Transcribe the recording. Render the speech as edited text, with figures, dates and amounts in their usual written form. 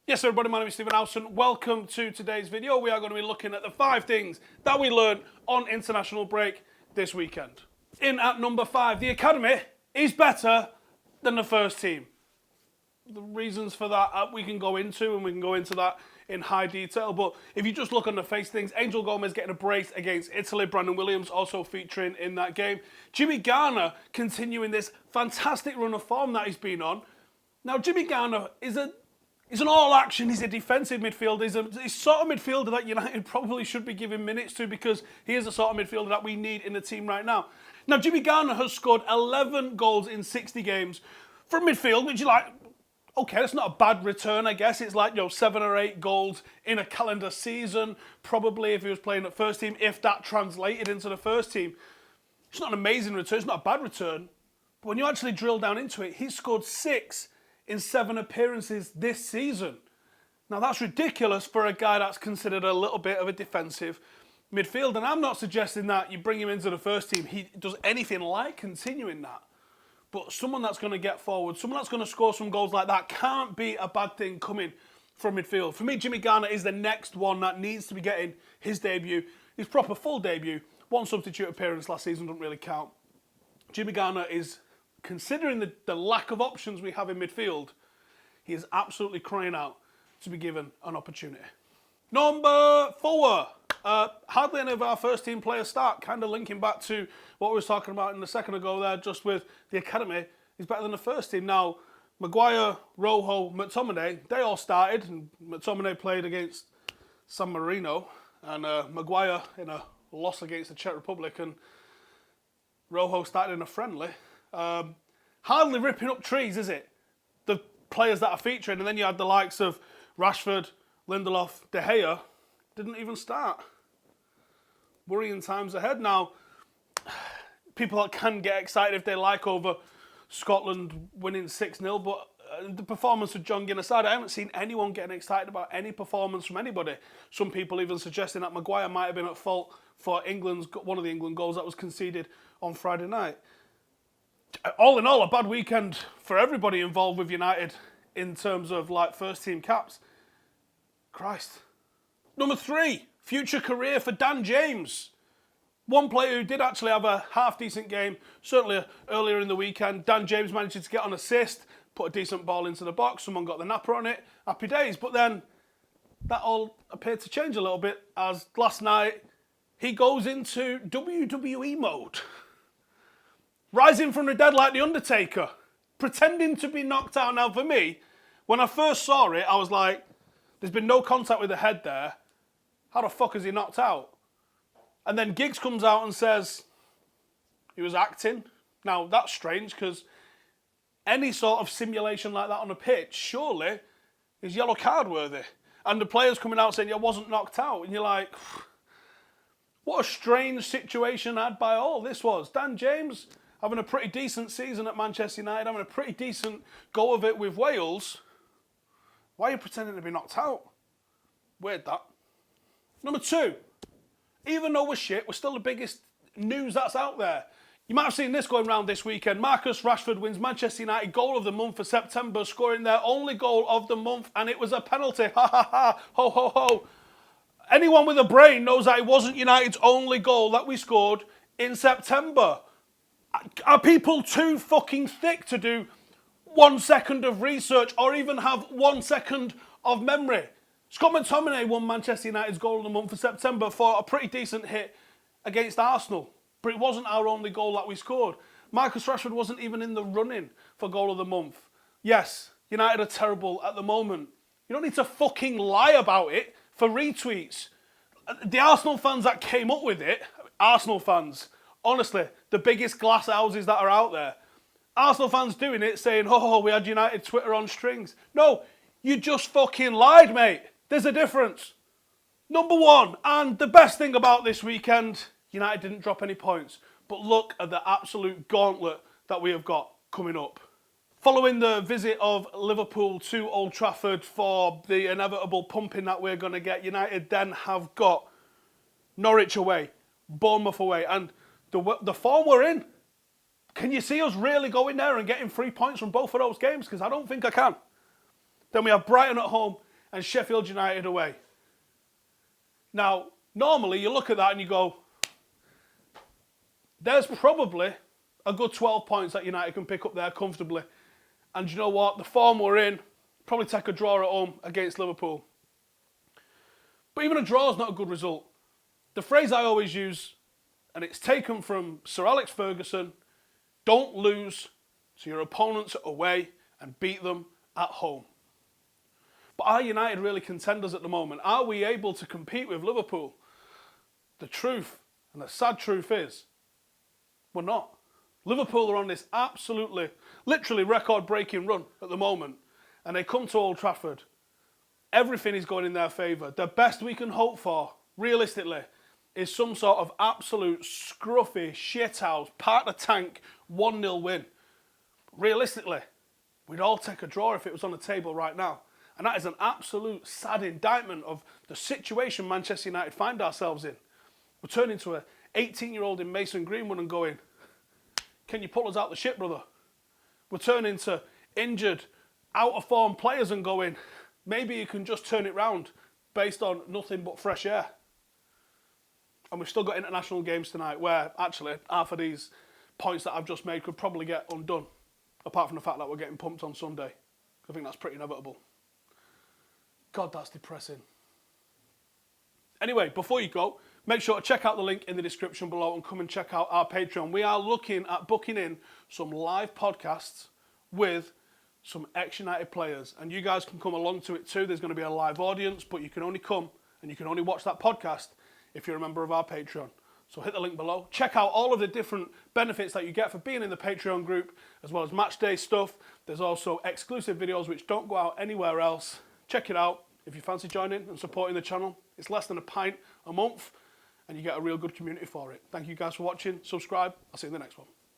Yes, everybody, my name is Stephen Howson. Welcome to today's video. We are going to be looking at the 5 things that we learned on international break this weekend. In at number 5, the academy is better than the first team. The reasons for that we can go into, and we can go into that in high detail. But if you just look on the face of things, Angel Gomes getting a brace against Italy. Brandon Williams also featuring in that game. Jimmy Garner continuing this fantastic run of form that he's been on. Now, Jimmy Garner is an all-action, he's a defensive midfielder. He's sort of midfielder that United probably should be giving minutes to, because he is the sort of midfielder that we need in the team right now. Now, Jimmy Garner has scored 11 goals in 60 games from midfield, which is like, okay, that's not a bad return, I guess. It's like, 7 or 8 goals in a calendar season, probably, if he was playing at first team, if that translated into the first team. It's not an amazing return, it's not a bad return. But when you actually drill down into it, he's scored 6 in 7 appearances this season. Now, that's ridiculous for a guy that's considered a little bit of a defensive midfield. And I'm not suggesting that you bring him into the first team, he does anything like continuing that. But someone that's going to get forward, someone that's going to score some goals like that, can't be a bad thing coming from midfield. For me, Jimmy Garner is the next one that needs to be getting his debut, his proper full debut. 1 substitute appearance last season doesn't really count. Jimmy Garner is, considering the lack of options we have in midfield, he is absolutely crying out to be given an opportunity. Number 4. Hardly any of our first team players start. Kind of linking back to what we were talking about in the second ago there, just with the academy, he's better than the first team. Now, Maguire, Rojo, McTominay, they all started. And McTominay played against San Marino, and Maguire in a loss against the Czech Republic, and Rojo started in a friendly. Hardly ripping up trees, is it? The players that are featuring, and then you had the likes of Rashford, Lindelof, De Gea, didn't even start. Worrying times ahead. Now, people that can get excited if they like over Scotland winning 6-0, but the performance of John Guinness aside, I haven't seen anyone getting excited about any performance from anybody. Some people even suggesting that Maguire might have been at fault for one of the England goals that was conceded on Friday night. All in all, a bad weekend for everybody involved with United in terms of first team caps. Christ. Number 3, future career for Dan James. One player who did actually have a half-decent game, certainly earlier in the weekend. Dan James managed to get an assist, put a decent ball into the box, someone got the napper on it, happy days. But then that all appeared to change a little bit, as last night he goes into WWE mode. Rising from the dead like The Undertaker, pretending to be knocked out. Now, for me, when I first saw it, I was like, there's been no contact with the head there. How the fuck is he knocked out? And then Giggs comes out and says he was acting. Now, that's strange, because any sort of simulation like that on a pitch, surely, is yellow card worthy. And the players coming out saying, I wasn't knocked out. And you're like, what a strange situation had by all this was. Dan James having a pretty decent season at Manchester United, having a pretty decent go of it with Wales. Why are you pretending to be knocked out? Weird, that. Number 2, even though we're shit, we're still the biggest news that's out there. You might have seen this going around this weekend. Marcus Rashford wins Manchester United Goal of the Month for September, scoring their only goal of the month, and it was a penalty. Ha ha ha, ho ho ho. Anyone with a brain knows that it wasn't United's only goal that we scored in September. Are people too fucking thick to do 1 second of research or even have 1 second of memory? Scott McTominay won Manchester United's Goal of the Month for September for a pretty decent hit against Arsenal. But it wasn't our only goal that we scored. Marcus Rashford wasn't even in the running for Goal of the Month. Yes, United are terrible at the moment. You don't need to fucking lie about it for retweets. The Arsenal fans that came up with it, Arsenal fans, honestly, the biggest glass houses that are out there. Arsenal fans doing it, saying, oh, we had United Twitter on strings. No, you just fucking lied, mate. There's a difference. Number 1, and the best thing about this weekend, United didn't drop any points. But look at the absolute gauntlet that we have got coming up. Following the visit of Liverpool to Old Trafford for the inevitable pumping that we're going to get, United then have got Norwich away, Bournemouth away, and the form we're in. Can you see us really going there and getting 3 points from both of those games? Because I don't think I can. Then we have Brighton at home, and Sheffield United away. Now, normally you look at that and you go, there's probably a good 12 points that United can pick up there comfortably. And you know what? The form we're in, probably take a draw at home against Liverpool. But even a draw is not a good result. The phrase I always use, and it's taken from Sir Alex Ferguson, don't lose to your opponents away and beat them at home. But are United really contenders at the moment? Are we able to compete with Liverpool? The truth, and the sad truth is, we're not. Liverpool are on this absolutely, literally record-breaking run at the moment. And they come to Old Trafford. Everything is going in their favour. The best we can hope for, realistically, is some sort of absolute scruffy, shithouse, part-the-tank 1-0 win. Realistically, we'd all take a draw if it was on the table right now. And that is an absolute sad indictment of the situation Manchester United find ourselves in. We're turning to an 18-year-old in Mason Greenwood and going, can you pull us out the shit, brother? We're turning to injured, out-of-form players and going, maybe you can just turn it round based on nothing but fresh air. And we've still got international games tonight where, actually, half of these points that I've just made could probably get undone, apart from the fact that we're getting pumped on Sunday. I think that's pretty inevitable. God, that's depressing. Anyway, before you go, make sure to check out the link in the description below and come and check out our Patreon. We are looking at booking in some live podcasts with some ex-United players. And you guys can come along to it too. There's going to be a live audience, but you can only come and you can only watch that podcast if you're a member of our Patreon. So hit the link below. Check out all of the different benefits that you get for being in the Patreon group, as well as match day stuff. There's also exclusive videos which don't go out anywhere else. Check it out if you fancy joining and supporting the channel. It's less than £1 a month and you get a real good community for it. Thank you guys for watching. Subscribe. I'll see you in the next one.